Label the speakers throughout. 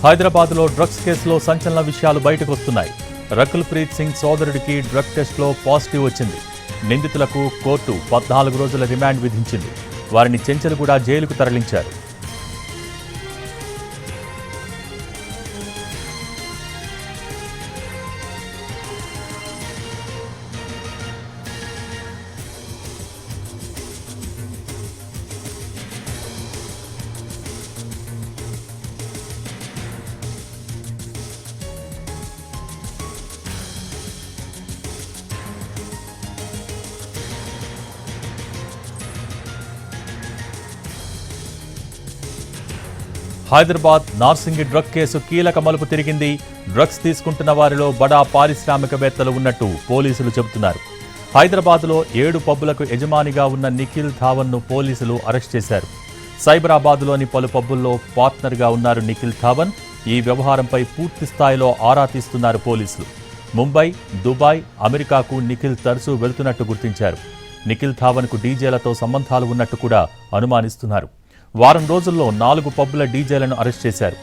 Speaker 1: హైదరాబాద్లో డ్రగ్స్ కేసులో సంచలన విషయాలు బయటకు వస్తున్నాయి. రకుల్ ప్రీత్ సింగ్ సోదరుడికి డ్రగ్ టెస్ట్లో పాజిటివ్ వచ్చింది. నిందితులకు కోర్టు 14 రోజుల రిమాండ్ విధించింది. వారిని చెంచల్గూడ జైలుకు తరలించారు. హైదరాబాద్ నార్సింగి డ్రగ్ కేసు కీలక మలుపు తిరిగింది. డ్రగ్స్ తీసుకుంటున్న వారిలో బడా పారిశ్రామికవేత్తలు ఉన్నట్టు పోలీసులు చెబుతున్నారు. హైదరాబాద్లో 7 పబ్బులకు యజమానిగా ఉన్న నిఖిల్ ధావన్ను పోలీసులు అరెస్ట్ చేశారు. సైబరాబాద్లోని పలు పబ్బుల్లో పార్ట్నర్గా ఉన్నారు నిఖిల్ ధావన్. ఈ వ్యవహారంపై పూర్తి స్థాయిలో ఆరా తీస్తున్నారు పోలీసులు. ముంబై, దుబాయ్, అమెరికాకు నిఖిల్ తరచూ వెళ్తున్నట్టు గుర్తించారు. నిఖిల్ ధావన్కు డీజేలతో సంబంధాలు ఉన్నట్టు కూడా అనుమానిస్తున్నారు. వారం రోజుల్లో 4 పబ్బుల డీజేలను అరెస్ట్ చేశారు.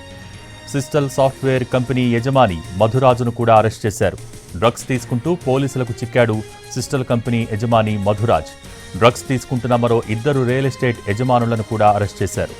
Speaker 1: సిస్టల్ సాఫ్ట్వేర్ కంపెనీ యజమాని మధురాజును కూడా అరెస్ట్ చేశారు. డ్రగ్స్ తీసుకుంటూ పోలీసులకు చిక్కాడు సిస్టల్ కంపెనీ యజమాని మధురాజ్. డ్రగ్స్ తీసుకుంటున్న మరో 2 రియల్ ఎస్టేట్ యజమానులను కూడా అరెస్ట్ చేశారు.